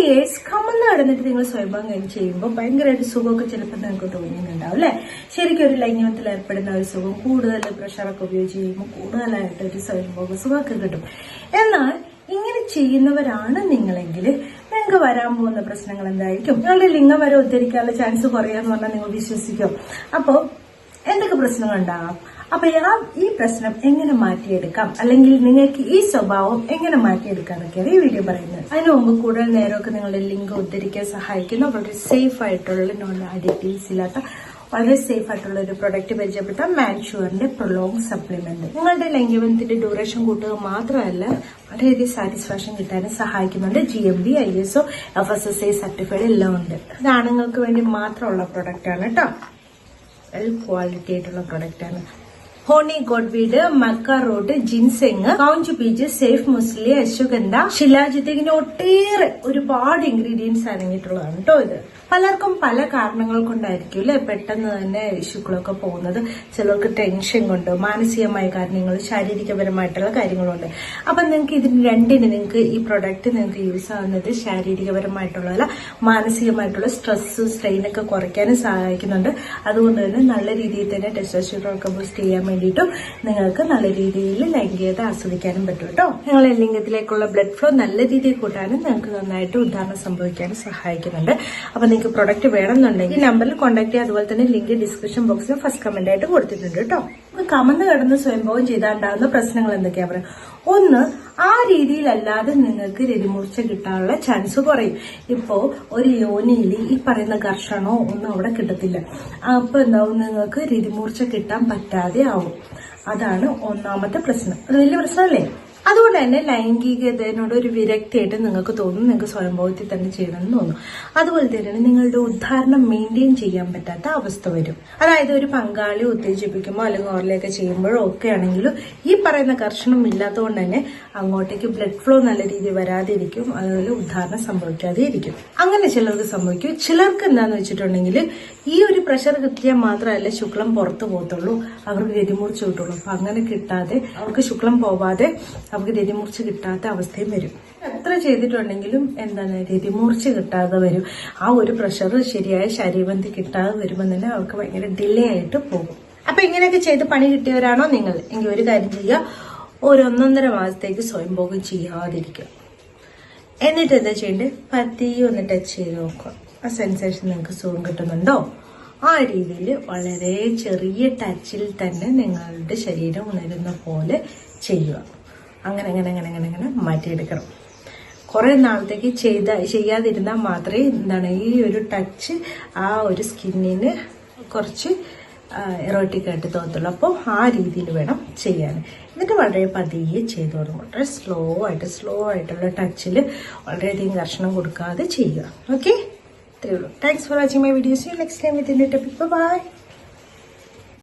Guys കമന്ന് കിടന്നിട്ട് നിങ്ങൾ സ്വയംഭംഗം ചെയ്യുമ്പോൾ ഭയങ്കരമായിട്ട് സുഖമൊക്കെ ചിലപ്പോൾ നിങ്ങൾക്ക് തോന്നുന്നുണ്ടാവും അല്ലെ. ശരിക്കും ഒരു ലൈംഗികത്തിൽ ഏർപ്പെടുന്ന ഒരു സുഖം കൂടുതൽ പ്രഷറൊക്കെ ഉപയോഗിച്ച് ചെയ്യുമ്പോൾ കൂടുതലായിട്ട് ഒരു സ്വയംഭോഗ സുഖമൊക്കെ കിട്ടും. എന്നാൽ ഇങ്ങനെ ചെയ്യുന്നവരാണ് നിങ്ങളെങ്കിൽ നിങ്ങൾക്ക് വരാൻ പോകുന്ന പ്രശ്നങ്ങൾ എന്തായിരിക്കും? നിങ്ങളുടെ ലിംഗം വരെ ഉദ്ധരിക്കാനുള്ള ചാൻസ് കുറയാന്ന് പറഞ്ഞാൽ നിങ്ങൾ വിശ്വസിക്കും. അപ്പോൾ എന്തൊക്കെ പ്രശ്നങ്ങൾ ഉണ്ടാകാം? അപ്പൊ ഈ പ്രശ്നം എങ്ങനെ മാറ്റിയെടുക്കാം, അല്ലെങ്കിൽ നിങ്ങൾക്ക് ഈ സ്വഭാവം എങ്ങനെ മാറ്റിയെടുക്കാം എന്നൊക്കെയാണ് ഈ വീഡിയോ പറയുന്നത്. അതിനു മുമ്പ് കൂടുതൽ നേരമൊക്കെ നിങ്ങളുടെ ലിംഗം ഉദ്ധരിക്കാൻ സഹായിക്കുന്ന വളരെ സേഫ് ആയിട്ടുള്ള നോൺ അഡിറ്റീവ്സ് ഇല്ലാത്ത വളരെ സേഫ് ആയിട്ടുള്ള ഒരു പ്രൊഡക്റ്റ് പരിചയപ്പെടുത്താം. മാൻഷുവറിന്റെ പ്രൊലോങ് സപ്ലിമെന്റ്. നിങ്ങളുടെ ലൈംഗികത്തിന്റെ ഡ്യൂറേഷൻ കൂട്ടുക മാത്രമല്ല വളരെയധികം സാറ്റിസ്ഫാക്ഷൻ കിട്ടാനും സഹായിക്കുന്നുണ്ട്. GMB, ISO, FSSAI സർട്ടിഫൈഡ് എല്ലാം ഉണ്ട്. ഇത് ആണുങ്ങൾക്ക് വേണ്ടി മാത്രമുള്ള പ്രൊഡക്റ്റ് ആണ് കേട്ടോ. വെൽ ക്വാളിറ്റി ആയിട്ടുള്ള പ്രൊഡക്റ്റ് ആണ്. Honey goat weed, maca root, ginseng, kaunch beej, safed musli, ashwagandha, shilajit, ഇങ്ങനെ ഒട്ടേറെ ഒരുപാട് ഇൻഗ്രീഡിയൻസ് അടങ്ങിയിട്ടുള്ളതാണ് കേട്ടോ. ഇത് പലർക്കും പല കാരണങ്ങൾ കൊണ്ടായിരിക്കും അല്ലെ പെട്ടെന്ന് തന്നെ ശുക്ലമൊക്കെ പോകുന്നത്. ചിലർക്ക് ടെൻഷൻ കൊണ്ട്, മാനസികമായ കാരണങ്ങൾ, ശാരീരികപരമായിട്ടുള്ള കാര്യങ്ങളുണ്ട്. അപ്പൊ നിങ്ങൾക്ക് ഇതിന് രണ്ടിന് നിങ്ങൾക്ക് ഈ പ്രൊഡക്റ്റ് നിങ്ങൾക്ക് യൂസ് ആവുന്നത് ശാരീരികപരമായിട്ടുള്ള മാനസികമായിട്ടുള്ള സ്ട്രെസ് സ്ട്രെയിനൊക്കെ കുറയ്ക്കാനും സഹായിക്കുന്നുണ്ട്. അതുകൊണ്ട് തന്നെ നല്ല രീതിയിൽ തന്നെ ടെസ്റ്റോസ്റ്ററോൺ ഒക്കെ ബൂസ്റ്റ് ചെയ്യാൻ വേണ്ടിയിട്ടും നിങ്ങൾക്ക് നല്ല രീതിയിൽ ലൈംഗികത ആസ്വദിക്കാനും പറ്റും കേട്ടോ. നിങ്ങളെ ലിംഗത്തിലേക്കുള്ള ബ്ലഡ് ഫ്ലോ നല്ല രീതിയിൽ കൂട്ടാനും നിങ്ങൾക്ക് നന്നായിട്ട് ഉദ്ധാരണം സംഭവിക്കാനും സഹായിക്കുന്നുണ്ട്. അപ്പൊ നിങ്ങൾക്ക് പ്രൊഡക്റ്റ് വേണമെന്നുണ്ടെങ്കിൽ ഈ നമ്പറിൽ കോൺടാക്ട് ചെയ്യുക. അതുപോലെ തന്നെ ലിങ്ക് ഡിസ്ക്രിപ്ഷൻ ബോക്സിൽ ഫസ്റ്റ് കമന്റ് ആയിട്ട് കൊടുത്തിട്ടുണ്ട് കേട്ടോ. കമന്ന് കിടന്ന് സ്വയംഭോഗം ചെയ്താൽ ഉണ്ടാകുന്ന പ്രശ്നങ്ങൾ എന്തൊക്കെയാ പറയാം? ഒന്ന്, ആ രീതിയിലല്ലാതെ നിങ്ങൾക്ക് രതിമൂർച്ച കിട്ടാനുള്ള ചാൻസ് കുറയും. ഇപ്പോ ഒരു യോനിയിൽ ഈ പറയുന്ന ഘർഷണോ ഒന്നും അവിടെ കിട്ടത്തില്ല. അപ്പൊ എന്താവും, നിങ്ങൾക്ക് രതിമൂർച്ച കിട്ടാൻ പറ്റാതെ ആവും. അതാണ് ഒന്നാമത്തെ പ്രശ്നം. അത് വലിയ പ്രശ്നമല്ലേ? അതുകൊണ്ട് തന്നെ ലൈംഗികതയോട് ഒരു വിരക്തിയായിട്ട് നിങ്ങൾക്ക് തോന്നും, നിങ്ങൾക്ക് സ്വയംഭോഗത്തിൽ തന്നെ ചെയ്യണമെന്ന് തോന്നും. അതുപോലെ തന്നെയാണ് നിങ്ങളുടെ ഉദ്ധാരണം മെയിൻറ്റെയിൻ ചെയ്യാൻ പറ്റാത്ത അവസ്ഥ വരും. അതായത് ഒരു പങ്കാളി ഉത്തേജിപ്പിക്കുമ്പോൾ അല്ലെങ്കിൽ ഓർലയൊക്കെ ചെയ്യുമ്പോഴോ ഒക്കെ ആണെങ്കിലും ഈ പറയുന്ന കർഷണം ഇല്ലാത്തതുകൊണ്ട് തന്നെ അങ്ങോട്ടേക്ക് ബ്ലഡ് ഫ്ലോ നല്ല രീതിയിൽ വരാതിരിക്കും. അതുപോലെ ഉദ്ധാരണം സംഭവിക്കാതെ ഇരിക്കും. അങ്ങനെ ചിലർക്ക് സംഭവിക്കും. ചിലർക്ക് എന്താന്ന് വെച്ചിട്ടുണ്ടെങ്കിൽ ഈ ഒരു പ്രഷർ കിട്ടിയാൽ മാത്രമല്ല ശുക്ലം പുറത്തു പോകത്തുള്ളൂ, അവർക്ക് രതിമൂർച്ച കിട്ടുള്ളൂ. അപ്പൊ അങ്ങനെ കിട്ടാതെ അവർക്ക് ശുക്ലം പോവാതെ അവർക്ക് രതിമൂർച്ച കിട്ടാത്ത അവസ്ഥയും വരും. എത്ര ചെയ്തിട്ടുണ്ടെങ്കിലും എന്താണ് രതിമൂർച്ച കിട്ടാതെ വരും. ആ ഒരു പ്രഷർ ശരിയായ ശരീരബന്ധി കിട്ടാതെ വരുമ്പോൾ തന്നെ അവർക്ക് ഭയങ്കര ഡിലേ ആയിട്ട് പോകും. അപ്പൊ ഇങ്ങനെയൊക്കെ ചെയ്ത് പണി കിട്ടിയവരാണോ നിങ്ങൾ എങ്കിൽ ഒരു കാര്യം ചെയ്യുക, ഒരു 1.5 മാസത്തേക്ക് സ്വയംഭോഗം ചെയ്യാതിരിക്കുക. എന്നിട്ട് എന്താ ചെയ്യേണ്ടത്? പതിയെ ഒന്ന് ടച്ച് ചെയ്ത് നോക്കുക. ആ സെൻസേഷൻ നിങ്ങൾക്ക് സുഖം കിട്ടുന്നുണ്ടോ? ആ രീതിയിൽ വളരെ ചെറിയ ടച്ചിൽ തന്നെ നിങ്ങളുടെ ശരീരം ഉണരുന്ന പോലെ ചെയ്യുക. അങ്ങനെ അങ്ങനെ അങ്ങനെ അങ്ങനെ അങ്ങനെ മാറ്റിയെടുക്കണം. കുറെ നാളത്തേക്ക് ചെയ്യാതിരുന്നാൽ മാത്രമേ എന്താണ് ഈ ഒരു ടച്ച് ആ ഒരു സ്കിന്നിന് കുറച്ച് എറോട്ടിക് ആയിട്ട് തോന്നത്തുള്ളൂ. അപ്പോൾ ആ രീതിയിൽ വേണം ചെയ്യാൻ. എന്നിട്ട് വളരെ പതിയെ ചെയ്തു തുടങ്ങും. വളരെ സ്ലോ ആയിട്ടുള്ള ടച്ചിൽ വളരെയധികം ഘർഷണം കൊടുക്കാതെ ചെയ്യുക. ഓക്കെ, ഇത്രയേ ഉള്ളൂ. Thanks for watching my videos. Next time with a new topic. By.